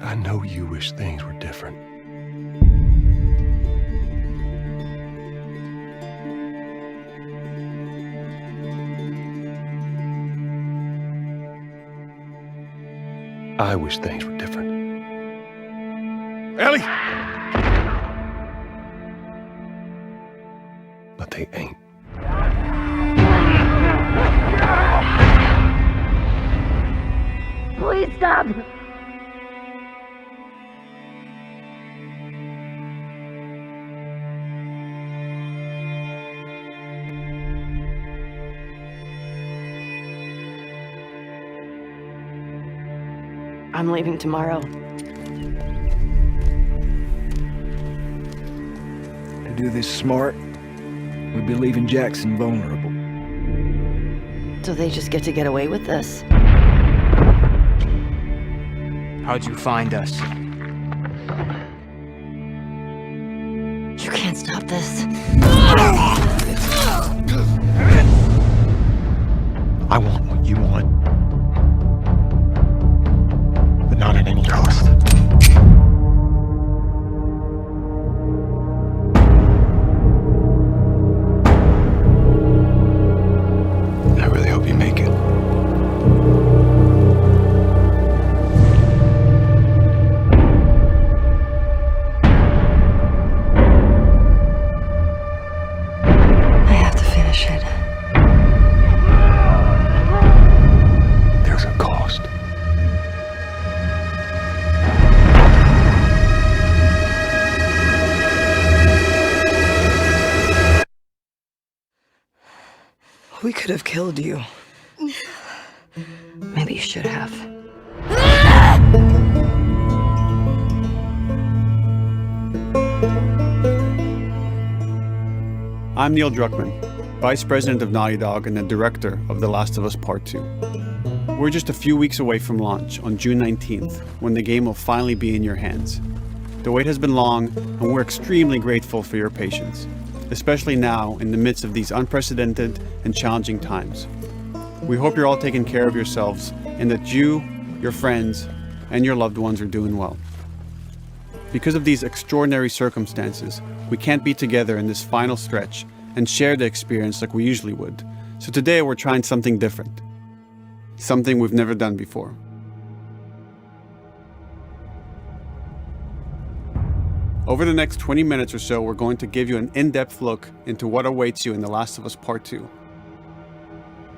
I know you wish things were different. I wish things were different. Ellie! But they ain't. Please stop! I'm leaving tomorrow. To do this smart, we'd be leaving Jackson vulnerable. So they just get to get away with this? How'd you find us? You can't stop this. I want what you want. But not at any cost. I really hope you make it. I have to finish it. There's a cost. We could have killed you. Maybe you should have. I'm Neil Druckmann, Vice President of Naughty Dog and the Director of The Last of Us Part 2. We're just a few weeks away from launch on June 19th, when the game will finally be in your hands. The wait has been long, and we're extremely grateful for your patience, especially now in the midst of these unprecedented and challenging times. We hope you're all taking care of yourselves and that you, your friends, and your loved ones are doing well. Because of these extraordinary circumstances, we can't be together in this final stretch and share the experience like we usually would. So today we're trying something different. Something we've never done before. Over the next 20 minutes or so, we're going to give you an in-depth look into what awaits you in The Last of Us Part 2,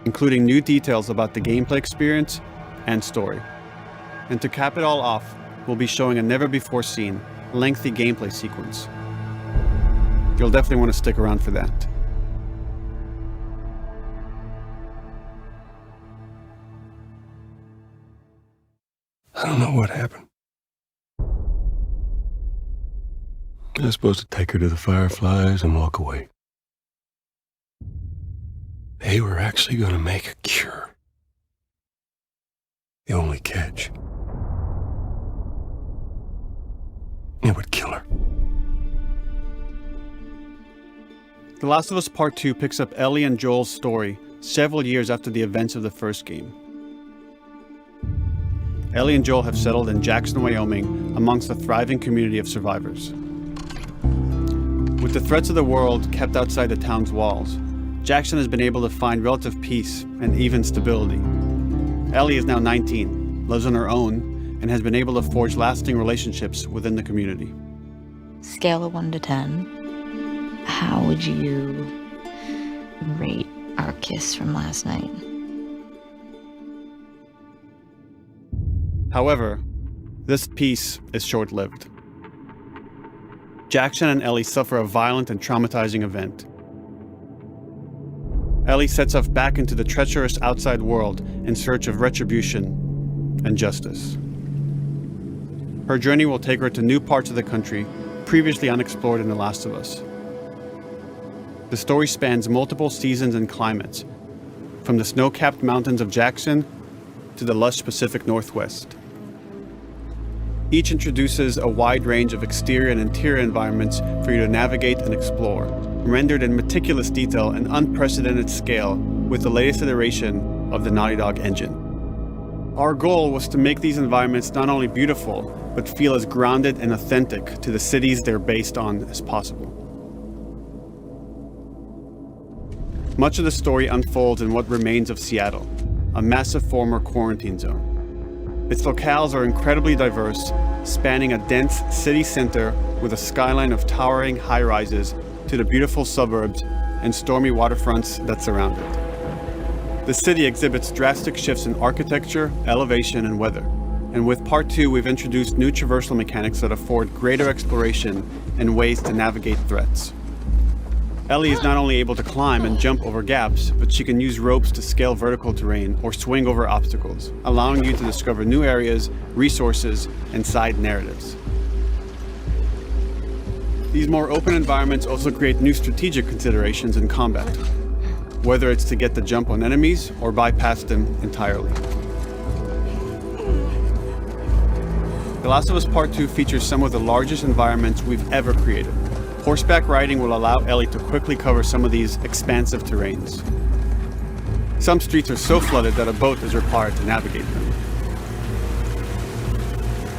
including new details about the gameplay experience and story. And to cap it all off, we'll be showing a never-before-seen, lengthy gameplay sequence. You'll definitely want to stick around for that. I don't know what happened. I was supposed to take her to the Fireflies and walk away. They were actually going to make a cure. The only catch, it would kill her. The Last of Us Part 2 picks up Ellie and Joel's story several years after the events of the first game. Ellie and Joel have settled in Jackson, Wyoming, amongst a thriving community of survivors. With the threats of the world kept outside the town's walls, Jackson has been able to find relative peace and even stability. Ellie is now 19, lives on her own, and has been able to forge lasting relationships within the community. Scale of 1 to 10, how would you rate our kiss from last night? However, this peace is short-lived. Jackson and Ellie suffer a violent and traumatizing event. Ellie sets off back into the treacherous outside world in search of retribution and justice. Her journey will take her to new parts of the country previously unexplored in The Last of Us. The story spans multiple seasons and climates, from the snow-capped mountains of Jackson to the lush Pacific Northwest. Each introduces a wide range of exterior and interior environments for you to navigate and explore, rendered in meticulous detail and unprecedented scale with the latest iteration of the Naughty Dog engine. Our goal was to make these environments not only beautiful, but feel as grounded and authentic to the cities they're based on as possible. Much of the story unfolds in what remains of Seattle, a massive former quarantine zone. Its locales are incredibly diverse, spanning a dense city center with a skyline of towering high-rises to the beautiful suburbs and stormy waterfronts that surround it. The city exhibits drastic shifts in architecture, elevation, and weather. And with Part 2, we've introduced new traversal mechanics that afford greater exploration and ways to navigate threats. Ellie is not only able to climb and jump over gaps, but she can use ropes to scale vertical terrain or swing over obstacles, allowing you to discover new areas, resources, and side narratives. These more open environments also create new strategic considerations in combat, whether it's to get the jump on enemies or bypass them entirely. The Last of Us Part 2 features some of the largest environments we've ever created. Horseback riding will allow Ellie to quickly cover some of these expansive terrains. Some streets are so flooded that a boat is required to navigate them.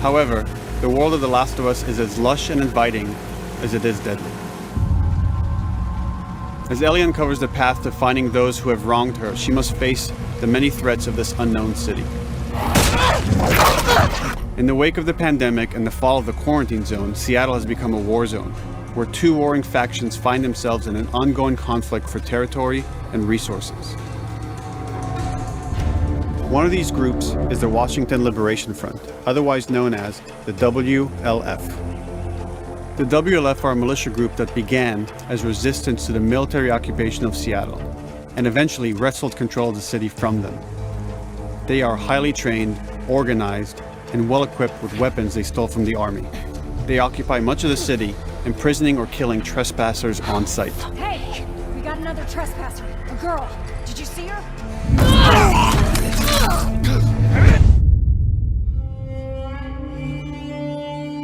However, the world of The Last of Us is as lush and inviting as it is deadly. As Ellie uncovers the path to finding those who have wronged her, she must face the many threats of this unknown city. In the wake of the pandemic and the fall of the quarantine zone, Seattle has become a war zone, where two warring factions find themselves in an ongoing conflict for territory and resources. One of these groups is the Washington Liberation Front, otherwise known as the WLF. The WLF are a militia group that began as resistance to the military occupation of Seattle, and eventually wrestled control of the city from them. They are highly trained, organized, and well-equipped with weapons they stole from the army. They occupy much of the city, imprisoning or killing trespassers on sight. Hey, we got another trespasser, a girl. Did you see her?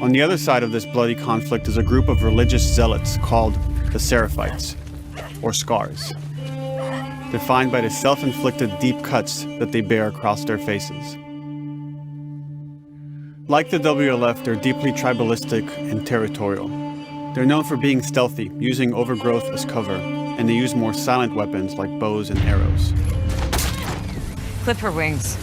On the other side of this bloody conflict is a group of religious zealots called the Seraphites, or Scars, defined by the self-inflicted deep cuts that they bear across their faces. Like the WLF, they're deeply tribalistic and territorial. They're known for being stealthy, using overgrowth as cover, and they use more silent weapons like bows and arrows. Clip her wings.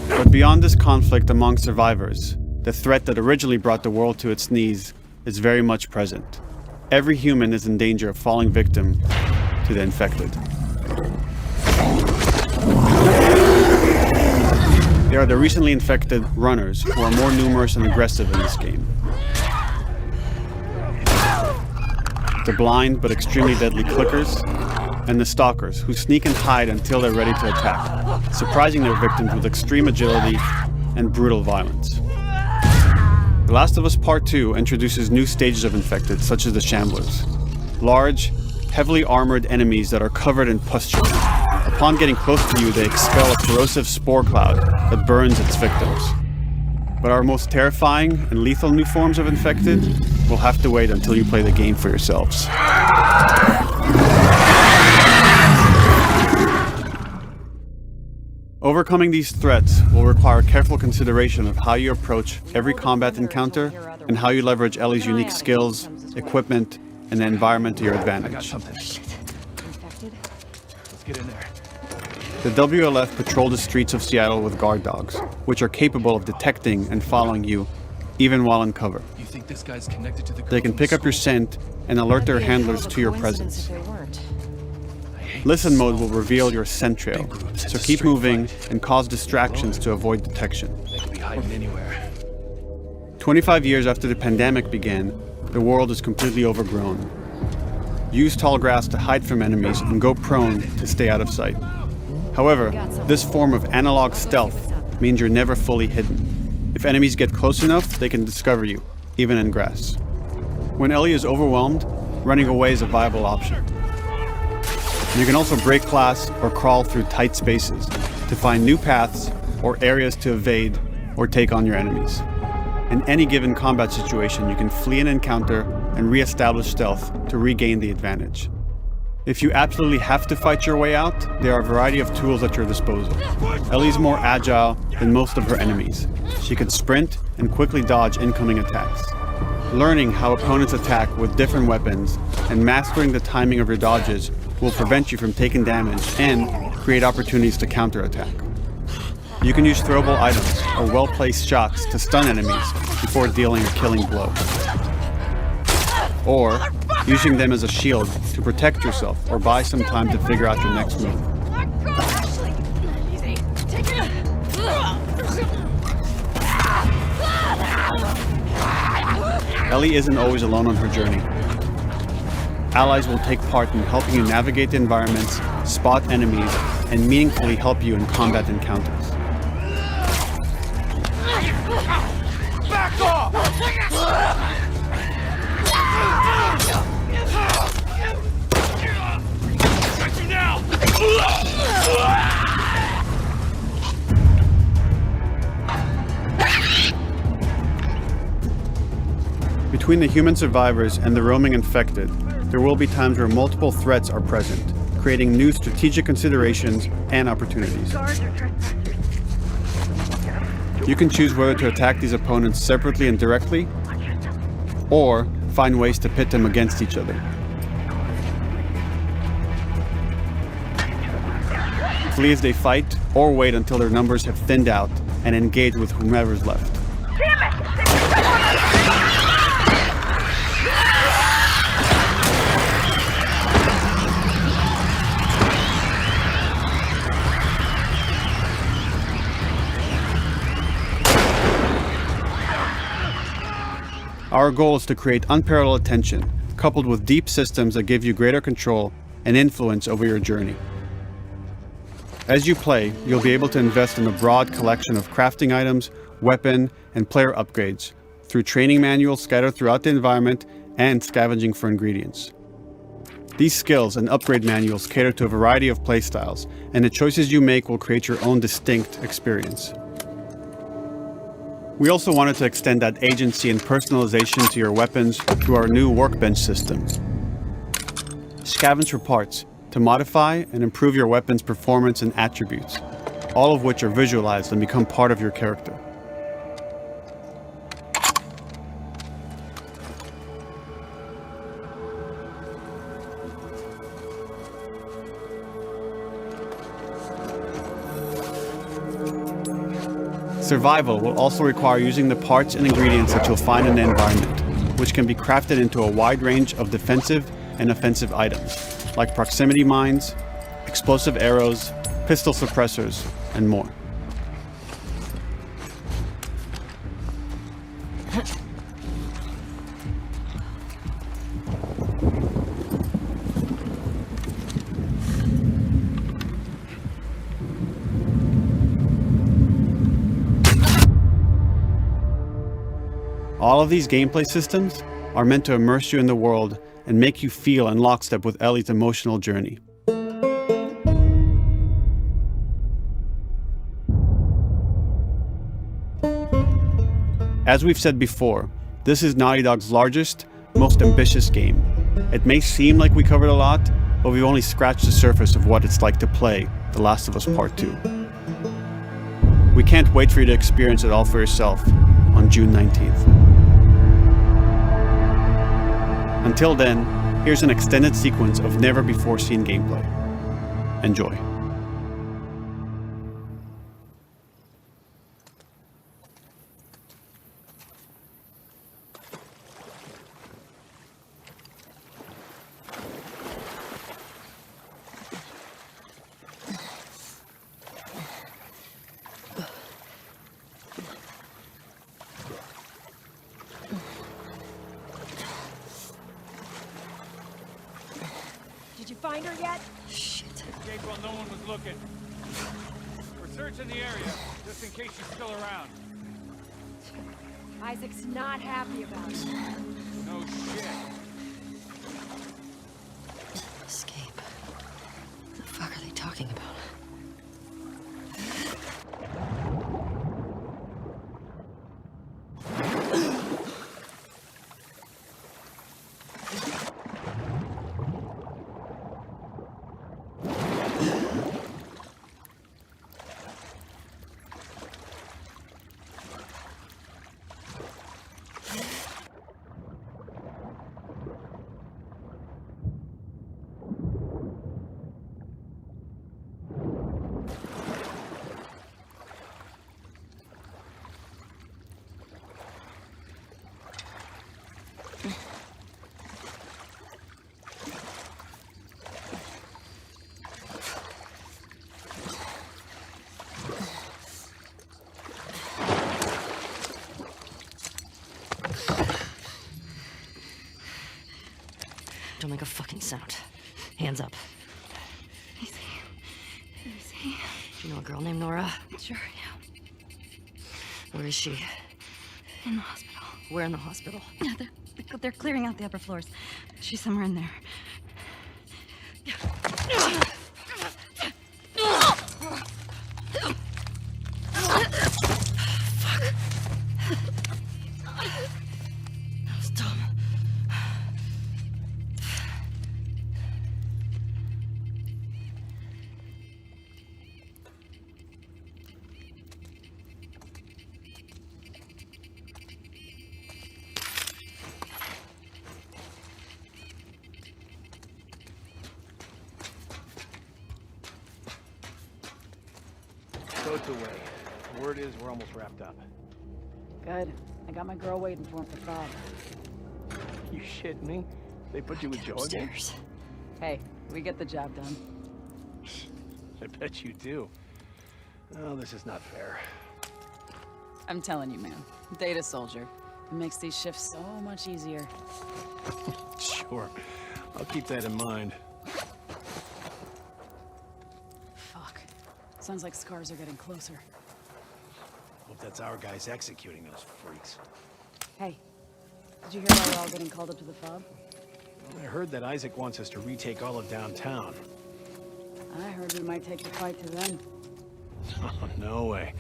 But beyond this conflict among survivors, the threat that originally brought the world to its knees is very much present. Every human is in danger of falling victim to the infected. They are the recently infected runners, who are more numerous and aggressive in this game. The blind but extremely deadly clickers, and the stalkers, who sneak and hide until they're ready to attack, surprising their victims with extreme agility and brutal violence. The Last of Us Part 2 introduces new stages of infected, such as the Shamblers. Large, heavily armored enemies that are covered in pustule. Upon getting close to you, they expel a corrosive spore cloud that burns its victims. But our most terrifying and lethal new forms of infected will have to wait until you play the game for yourselves. Overcoming these threats will require careful consideration of how you approach every combat encounter and how you leverage Ellie's unique skills, equipment, and the environment to your advantage. Let's get in there. The WLF patrol the streets of Seattle with guard dogs, which are capable of detecting and following you, even while in cover. You think this guy's connected to the They can pick up your scent and alert their handlers to your presence. Listen mode will reveal your scent trail, so keep moving and cause distractions to avoid detection. They could be hiding anywhere. 25 years after the pandemic began, the world is completely overgrown. Use tall grass to hide from enemies and go prone to stay out of sight. However, this form of analog stealth means you're never fully hidden. If enemies get close enough, they can discover you, even in grass. When Ellie is overwhelmed, running away is a viable option. You can also break glass or crawl through tight spaces to find new paths or areas to evade or take on your enemies. In any given combat situation, you can flee an encounter and re-establish stealth to regain the advantage. If you absolutely have to fight your way out, there are a variety of tools at your disposal. Ellie's more agile than most of her enemies. She can sprint and quickly dodge incoming attacks. Learning how opponents attack with different weapons and mastering the timing of your dodges will prevent you from taking damage and create opportunities to counterattack. You can use throwable items or well-placed shots to stun enemies before dealing a killing blow. Or using them as a shield to protect yourself or buy some time to figure out your next move. Ellie isn't always alone on her journey. Allies will take part in helping you navigate the environments, spot enemies, and meaningfully help you in combat encounters. Back off! Got you now! Between the human survivors and the roaming infected, there will be times where multiple threats are present, creating new strategic considerations and opportunities. You can choose whether to attack these opponents separately and directly, or find ways to pit them against each other. Flee as they fight, or wait until their numbers have thinned out and engage with whomever's left. Our goal is to create unparalleled tension, coupled with deep systems that give you greater control and influence over your journey. As you play, you'll be able to invest in a broad collection of crafting items, weapon, and player upgrades through training manuals scattered throughout the environment and scavenging for ingredients. These skills and upgrade manuals cater to a variety of playstyles, and the choices you make will create your own distinct experience. We also wanted to extend that agency and personalization to your weapons through our new workbench system. Scavenge for parts to modify and improve your weapon's performance and attributes, all of which are visualized and become part of your character. Survival will also require using the parts and ingredients that you'll find in the environment, which can be crafted into a wide range of defensive and offensive items, like proximity mines, explosive arrows, pistol suppressors, and more. All of these gameplay systems are meant to immerse you in the world and make you feel in lockstep with Ellie's emotional journey. As we've said before, this is Naughty Dog's largest, most ambitious game. It may seem like we covered a lot, but we've only scratched the surface of what it's like to play The Last of Us Part 2. We can't wait for you to experience it all for yourself on June 19th. Until then, here's an extended sequence of never-before-seen gameplay. Enjoy. Did you find her yet? Shit. Escape while no one was looking. We're searching the area, just in case she's still around. Isaac's not happy about it. No shit. Escape. What the fuck are they talking about? Don't make a fucking sound. Hands up. Easy. Do you know a girl named Nora? Sure, yeah. Where is she? In the hospital. Where in the hospital? Yeah, they're clearing out the upper floors. She's somewhere in there. That was dumb. Boat's away. Word is we're almost wrapped up. Good. I got my girl waiting for him for Bob. You shitting me? They put you with Joel again? Upstairs. Hey, we get the job done. I bet you do. Oh, this is not fair. I'm telling you, man. Data soldier. It makes these shifts so much easier. Sure. I'll keep that in mind. Fuck. Sounds like scars are getting closer. Hope that's our guys executing those freaks. Hey, did you hear why we're all getting called up to the fob? I heard that Isaac wants us to retake all of downtown. I heard we might take the fight to them. Oh, no way.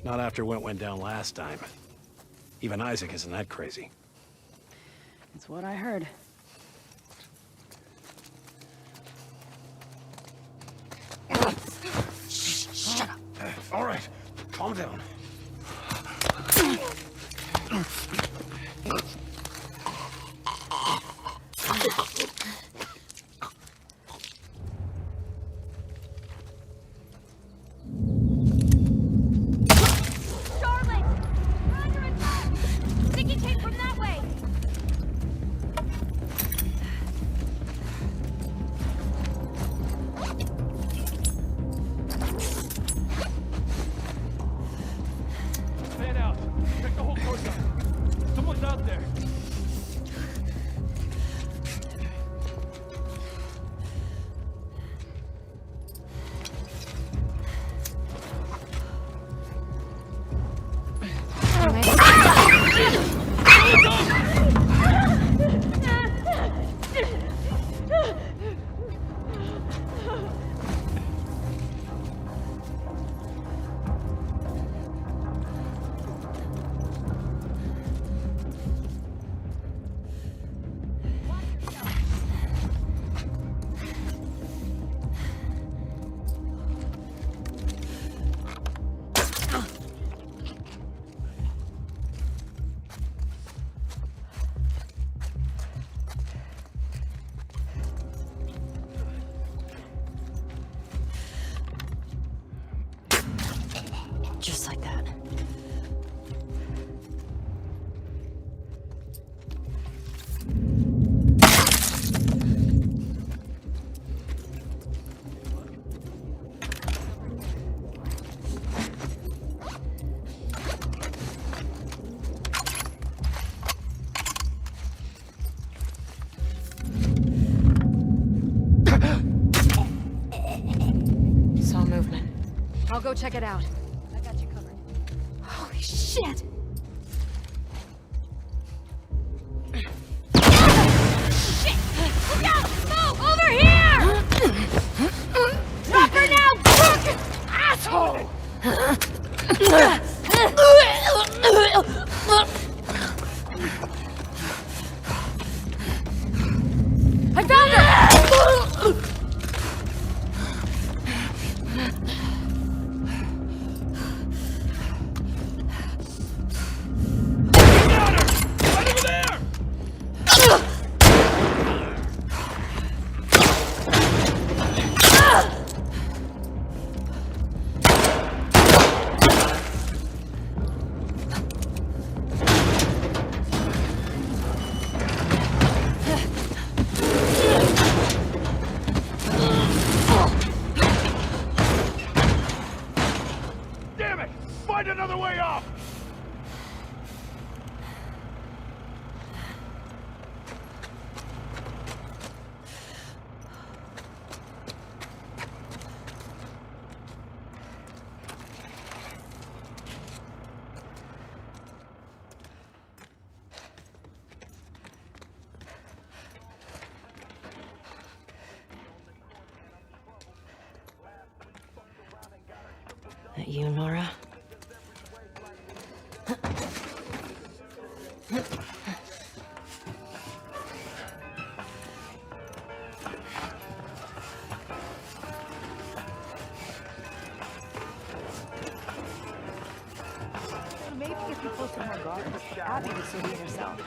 Not after what went down last time. Even Isaac isn't that crazy. It's what I heard. Shut up. All right, calm down. Darling! We're under attack! Sticky tape from that way! Fan out. Check the whole coast out. Someone's out there. Just like that. Saw movement. I'll go check it out. I got you covered. Holy shit! Shit! Look out! Move! Over here! Drop her now, crook! Asshole! I found her! That you, Nora? Maybe if you posted more guards, Abby would still be herself.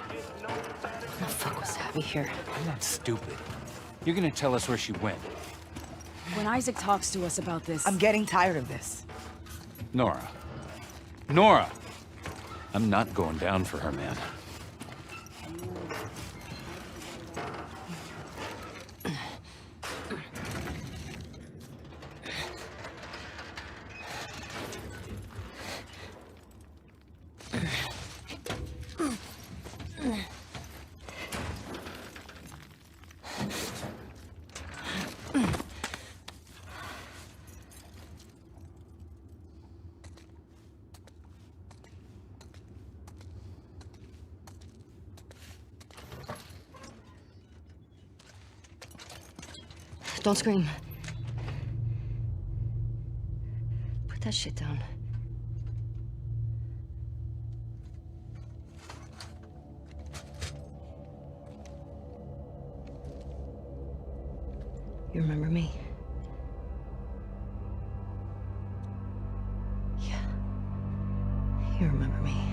The fuck was Abby here? I'm not stupid. You're gonna tell us where she went. When Isaac talks to us about this... I'm getting tired of this. Nora. Nora! I'm not going down for her, man. Don't scream. Put that shit down. You remember me? Yeah. You remember me.